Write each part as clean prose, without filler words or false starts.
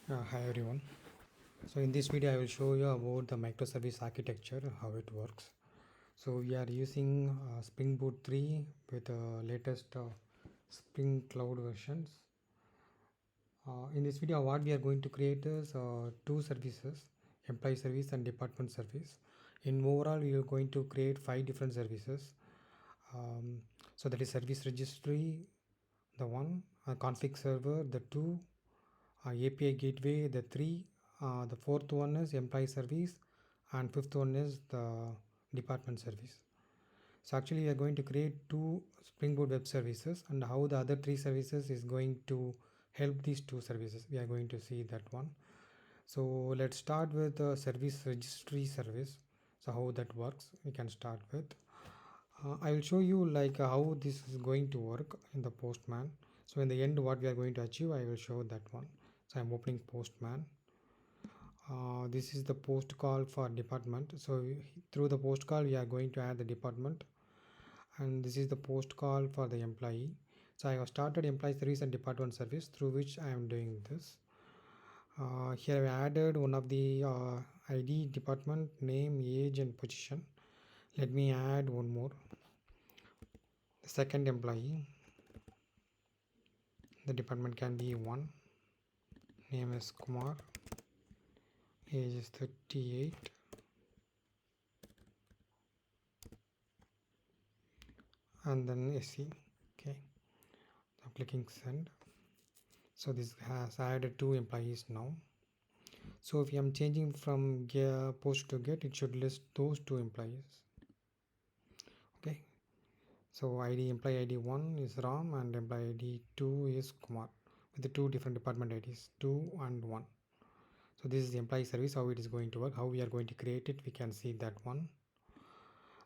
Hi everyone. So in this video I will show you about the microservice architecture, how it works. So we are using springboot3 with the latest Spring Cloud versions. In this video what we are going to create is two services, employee service and department service. In overall we are going to create 5 different services. Um, so that is service registry, the one, config server, the two, API gateway, the three, the fourth one is employee service, and fifth one is the department service. So actually we are going to create two Spring Boot web services, and how the other three services is going to help these two services. We are going to see that one. So let's start with the service registry service. So how that works, we can start with. I will show you like how this is going to work in the Postman. So in the end what we are going to achieve, I will show that one. So I'm opening Postman. This is the post call for department. So through the post call we are going to add the department, and this is the post call for the employee. So I have started employee service and department service through which I am doing this. Here I added one of the ID, department name, age and position. Let me add one more, the second employee. The department can be one, name is Kumar, age is 38, and then SC. Okay, I'm clicking send. So this has added two employees now. So if I am changing from post to get, it should list those two employees. Okay, so employee ID 1 is Ram and employee ID 2 is Kumar, with the two different department IDs 2 and 1. So this is the employee service, how it is going to work, how we are going to create it, we can see that one.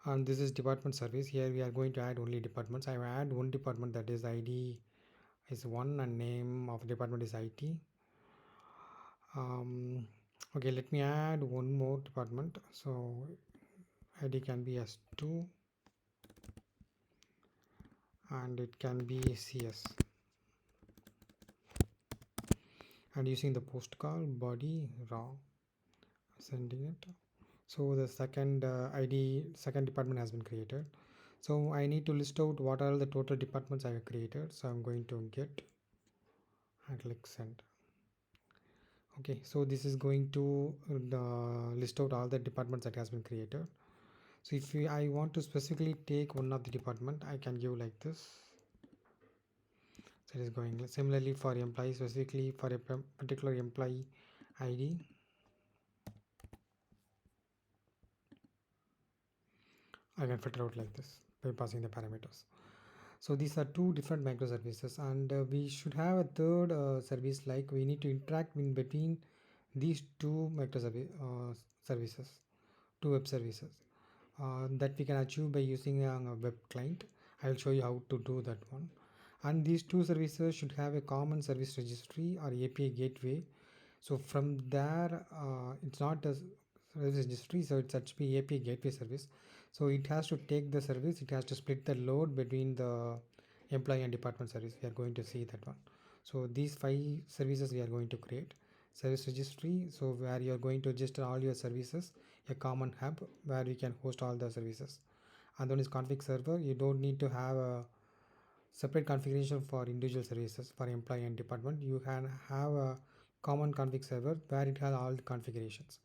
And this is department service. Here we are going to add only departments. I will add one department, that is ID is 1 and name of department is IT. Okay, let me add one more department. So ID can be as 2 and it can be CS, and using the post call body raw, sending it. So the second second department has been created. So I need to list out what are the total departments I have created. So I'm going to get and click send. Okay, so this is going to list out all the departments that has been created. So if I want to specifically take one of the department, I can give like this. So it is going similarly for employee, specifically for a particular employee ID. I can filter out like this by passing the parameters. So these are two different microservices, and we should have a third service, like we need to interact in between these two services, two web services, that we can achieve by using a web client. I will show you how to do that one. And these two services should have a common service registry or API gateway. So from there, it's not a service registry, so it's HP API gateway service. So it has to take the service, it has to split the load between the employee and department service. We are going to see that one. So these 5 services we are going to create. Service registry, so where you are going to register all your services, a common hub where we can host all the services. And then is config server. You don't need to have a separate configuration for individual services for employee and department. You can have a common config server where it has all the configurations.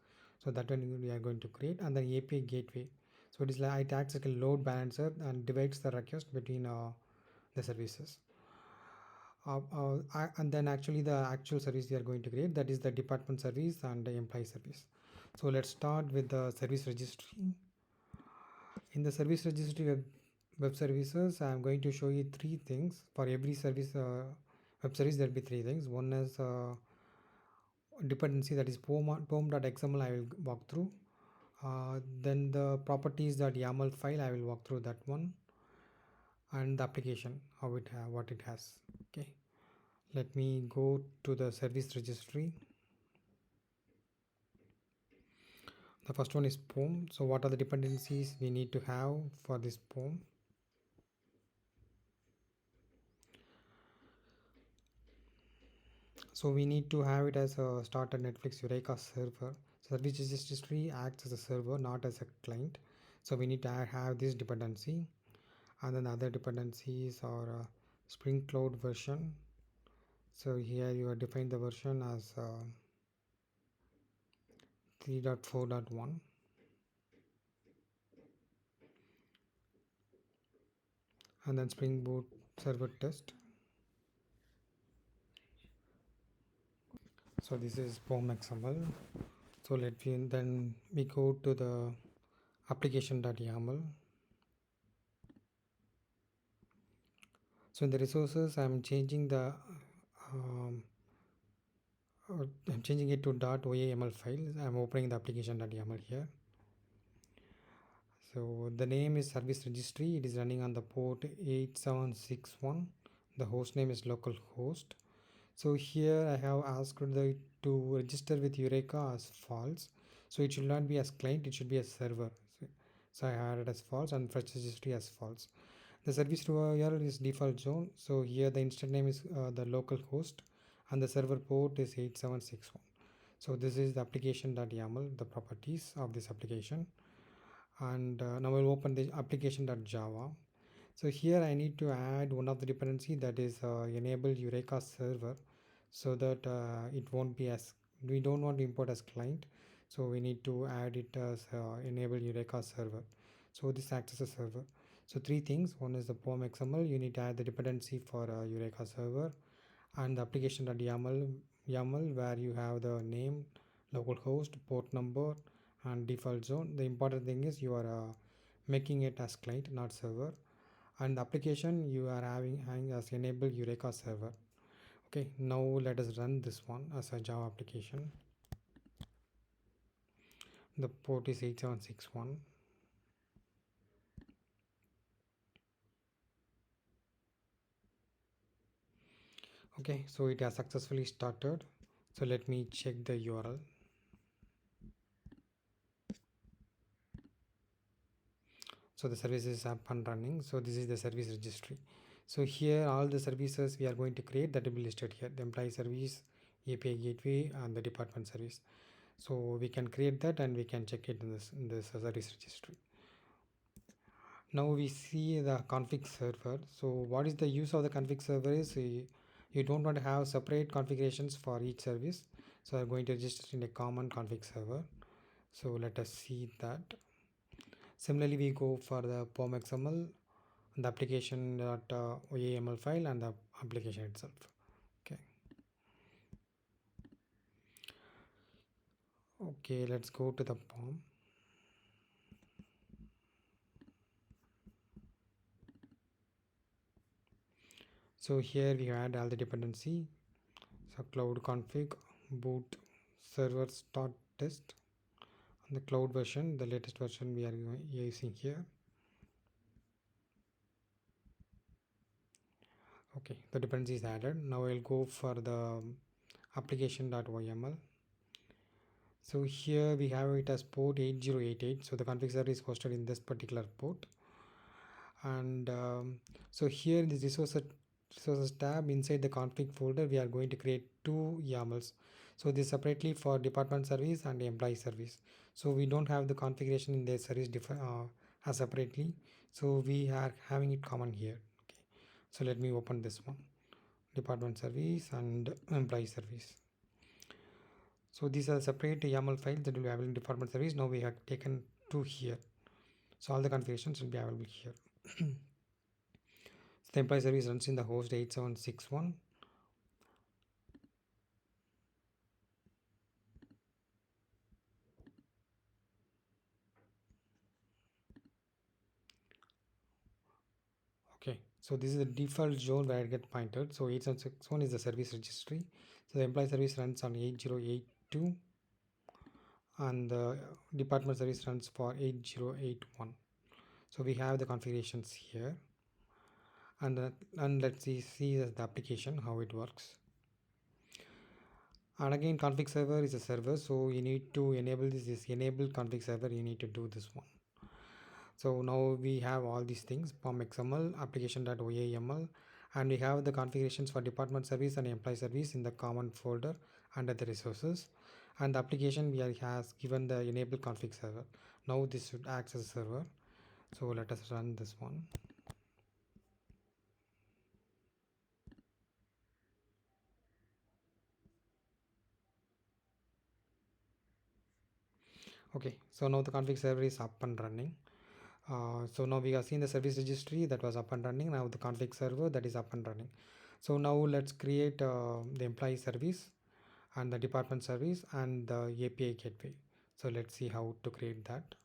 So that one we are going to create. And then API gateway, so it is like it acts like a load balancer and divides the request between the services. And then actually the actual service we are going to create, that is the department service and the employee service. So let's start with the service registry. In the service registry web services, I am going to show you 3 things. For every service web service, there will be 3 things. One is dependency, that is pom.xml, I will walk through. Then the properties.yaml file, I will walk through that one, and the application, how it what it has. Okay, let me go to the service registry. The first one is POM. So what are the dependencies we need to have for this POM? So we need to have it as a starter Netflix Eureka server. Service registry acts as a server, not as a client. So we need to have this dependency, and then other dependencies are Spring Cloud version. So here you are define the version as 3.4.1, and then Spring Boot server test. So this is POM XML. So then we go to the application.yaml. So in the resources, I'm changing the um, I'm changing it to .yaml file. I'm opening the application.yaml here. So the name is service registry. It is running on the port 8761. The host name is localhost. So here I have asked to register with Eureka as false. So it should not be as client, it should be as server. So I had it as false and fetch registry as false. The service URL is default zone. So here the instance name is the local host and the server port is 8761. So this is the application.yaml, the properties of this application. And now I'll open the application.java. So here I need to add one of the dependency, that is enable Eureka server, so that it won't be as, we don't want to import as client, so we need to add it as enable Eureka server. So this acts as a server. So three things: one is the POM XML, you need to add the dependency for Eureka server, and the application.yaml where you have the name, localhost, port number, and default zone. The important thing is you are making it as client, not server, and the application you are having as enable Eureka server. Okay, now let us run this one as a Java application. The port is 8761. Okay, so it has successfully started. So let me check the URL. So the service is up and running. So this is the service registry. So here all the services we are going to create, that will be listed here: the employee service, API gateway, and the department service. So we can create that and we can check it in this service registry. Now we see the config server. So what is the use of the config server is you don't want to have separate configurations for each service. So I'm going to register in a common config server. So let us see that. Similarly, we go for the POM XML, the application.yaml file, and the application itself. Okay. Okay, let's go to the POM. So here we add all the dependency. So cloud config, boot, server start test, and the cloud version, the latest version we are using here. Okay, the dependency is added. Now I'll go for the application.yml. So here we have it as port 8088. So the config server is hosted in this particular port. And so here in the resources tab inside the config folder, we are going to create two YAMLs. So this separately for department service and employee service. So we don't have the configuration in the service as separately. So we are having it common here. Okay. So let me open this one: department service and employee service. So these are separate YAML files that will be available in department service. Now we have taken two here. So all the configurations will be available here. So the employee service runs in the host 8761. Okay, so this is the default zone where it gets pointed. So 8761 is the service registry. So the employee service runs on 8082 and the department service runs for 8081. So we have the configurations here, and let's see the application how it works. And again, config server is a server, so you need to enable this enable config server. You need to do this one. So now we have all these things: POM XML, application.yaml, and we have the configurations for department service and employee service in the common folder under the resources, and the application we has given the enable config server. Now this should act as a server, so let us run this one. Okay, so now the config server is up and running. So now we have seen the service registry that was up and running. Now the config server that is up and running. So now let's create the employee service and the department service and the API gateway. So let's see how to create that.